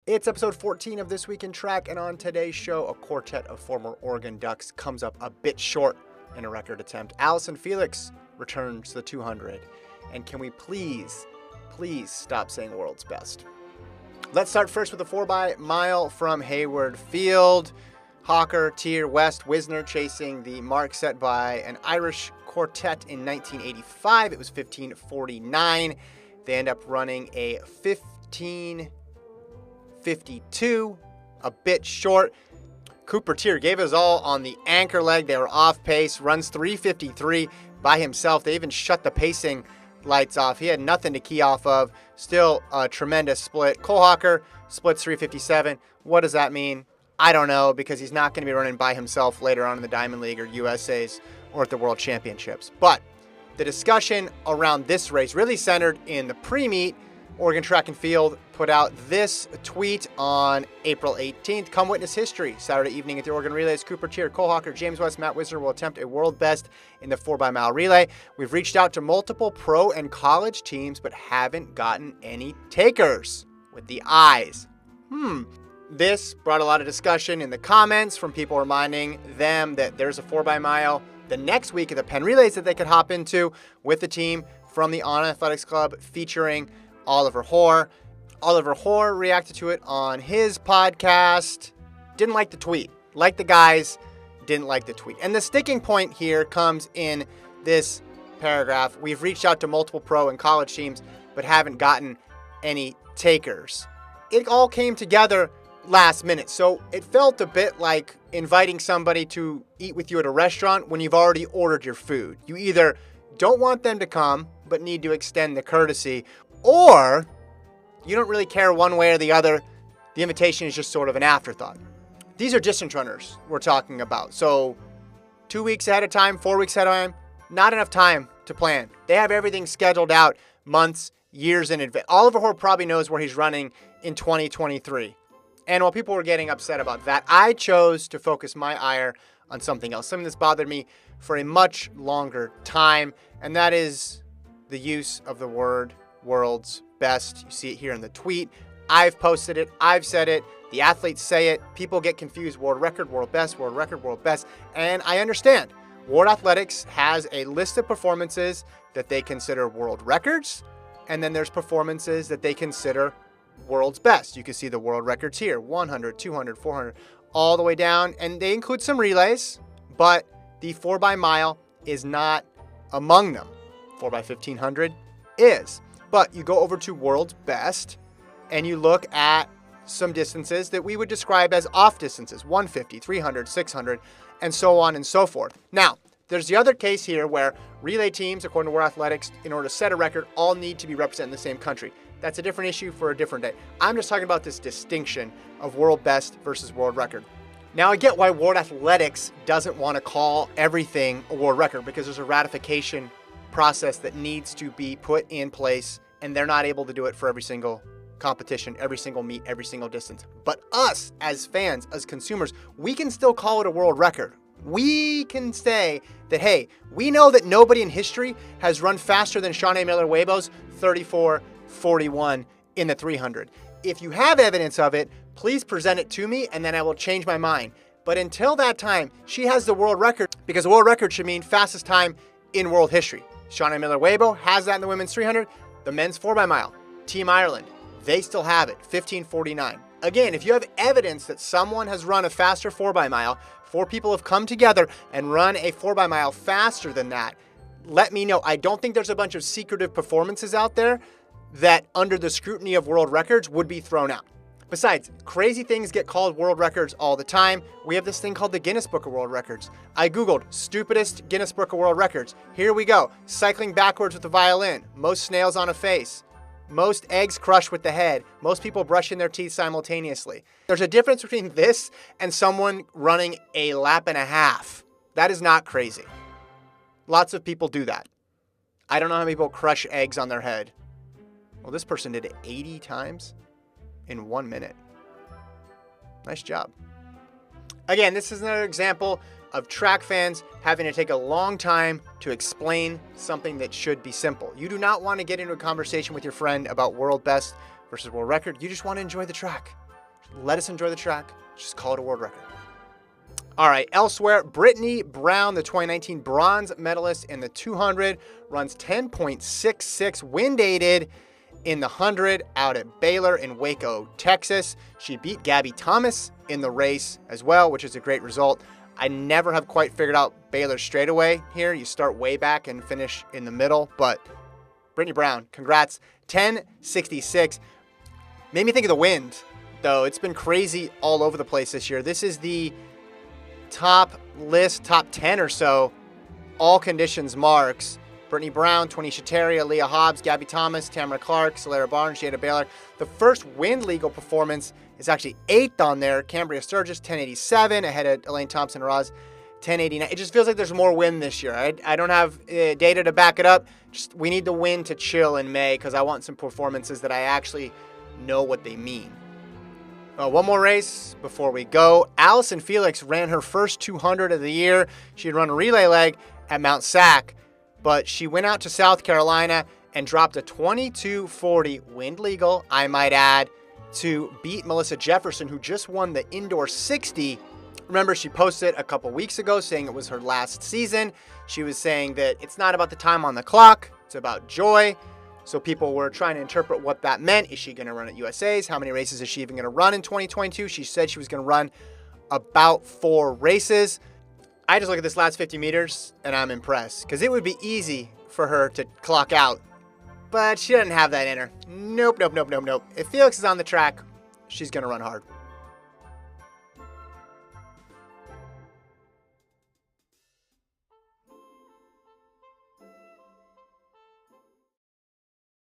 It's episode 14 of This Week in Track, and on today's show, a quartet of former Oregon Ducks comes up a bit short in a record attempt. Allyson Felix returns to the 200. And can we please stop saying world's best? Let's start first with the 4x-mile from Hayward Field. Hocker, Teare, West, Wisner chasing the mark set by an Irish quartet in 1985. It was 15:49. They end up running a 15:52, a bit short. Cooper Teare gave us all on the anchor leg. They were off pace, runs 3:53 by himself. They even shut the pacing lights off. He had nothing to key off of. Still a tremendous split. Cole Hocker splits 3:57. What does that mean? I don't know, because he's not going to be running by himself later on in the Diamond League or USA's or at the World Championships. But the discussion around this race really centered in the pre-meet. Oregon Track and Field put out this tweet on April 18th. Come witness history. Saturday evening at the Oregon Relays, Cooper Teare, Cole Hocker, James West, Matt Wisner will attempt a world best in the 4x-mile relay. We've reached out to multiple pro and college teams, but haven't gotten any takers with the eyes. This brought a lot of discussion in the comments from people reminding them that there's a 4x-mile the next week of the Penn Relays that they could hop into with the team from the On Athletics Club featuring Oliver Hoare. Oliver Hoare reacted to it on his podcast. Didn't like the tweet. Like the guys, didn't like the tweet. And the sticking point here comes in this paragraph. We've reached out to multiple pro and college teams, but haven't gotten any takers. It all came together last minute. So it felt a bit like inviting somebody to eat with you at a restaurant when you've already ordered your food. You either don't want them to come, but need to extend the courtesy, or you don't really care one way or the other. The invitation is just sort of an afterthought. These are distance runners we're talking about. So 2 weeks ahead of time, 4 weeks ahead of time, not enough time to plan. They have everything scheduled out months, years in advance. Oliver Hoare probably knows where he's running in 2023. And while people were getting upset about that, I chose to focus my ire on something else, something that's bothered me for a much longer time, and that is the use of the word world's best. You see it here in the tweet. I've posted it. I've said it. The athletes say it. People get confused. World record, world best, world record, world best. And I understand. World Athletics has a list of performances that they consider world records, and then there's performances that they consider world's best. You can see the world records here, 100, 200, 400, all the way down. And they include some relays, but the 4x-mile is not among them. 4x1500 is. But you go over to world's best and you look at some distances that we would describe as off distances, 150, 300, 600, and so on and so forth. Now, there's the other case here where relay teams, according to World Athletics, in order to set a record, all need to be represented in the same country. That's a different issue for a different day. I'm just talking about this distinction of world best versus world record. Now, I get why World Athletics doesn't want to call everything a world record, because there's a ratification process that needs to be put in place, and they're not able to do it for every single competition, every single meet, every single distance. But us, as fans, as consumers, we can still call it a world record. We can say that, hey, we know that nobody in history has run faster than Shawnee Miller-Weibo's 34:41 in the 300. If you have evidence of it, please present it to me, and then I will change my mind. But until that time, she has the world record, because the world record should mean fastest time in world history. Shawnee Miller-Weibo has that in the women's 300. The men's 4x-mile, Team Ireland, they still have it, 15:49. Again, if you have evidence that someone has run a faster 4x-mile, 4 people have come together and run a 4x-mile faster than that, let me know. I don't think there's a bunch of secretive performances out there that under the scrutiny of world records would be thrown out. Besides, crazy things get called world records all the time. We have this thing called the Guinness Book of World Records. I Googled stupidest Guinness Book of World Records. Here we go. Cycling backwards with a violin. Most snails on a face. Most eggs crushed with the head. Most people brushing their teeth simultaneously. There's a difference between this and someone running a lap and a half. That is not crazy. Lots of people do that. I don't know how many people crush eggs on their head. Well, this person did it 80 times in 1 minute. Nice job. Again, this is another example of track fans having to take a long time to explain something that should be simple. You do not want to get into a conversation with your friend about world best versus world record. You just want to enjoy the track. let us enjoy the track. Just call it a world record. All right, elsewhere, Brittany Brown, the 2019 bronze medalist in the 200, runs 10.66, wind-aided in the 100 out at Baylor in Waco, Texas. She beat Gabby Thomas in the race as well, which is a great result. I never have quite figured out Baylor's straightaway here. You start way back and finish in the middle, but Brittany Brown, congrats. 10.66. Made me think of the wind, though. It's been crazy all over the place this year. This is the top 10 or so, all conditions marks. Brittany Brown, Twanisha Teare, Leah Hobbs, Gabby Thomas, Tamara Clark, Solara Barnes, Jada Baylor. The first wind legal performance is actually 8th on there. Cambria Sturgis, 1087, ahead of Elaine Thompson-Roz, 1089. It just feels like there's more wind this year. I don't have data to back it up. Just we need the wind to chill in May because I want some performances that I actually know what they mean. One more race before we go. Allyson Felix ran her first 200 of the year. She had run a relay leg at Mount Sac, but she went out to South Carolina and dropped a 22:40 wind legal, I might add, to beat Melissa Jefferson, who just won the indoor 60. Remember, she posted a couple weeks ago saying it was her last season. She was saying that it's not about the time on the clock, it's about joy. So people were trying to interpret what that meant. Is she going to run at USA's? How many races is she even going to run in 2022? She said she was going to run about 4 races. I just look at this last 50 meters and I'm impressed because it would be easy for her to clock out, but she doesn't have that in her. Nope. If Felix is on the track, she's going to run hard.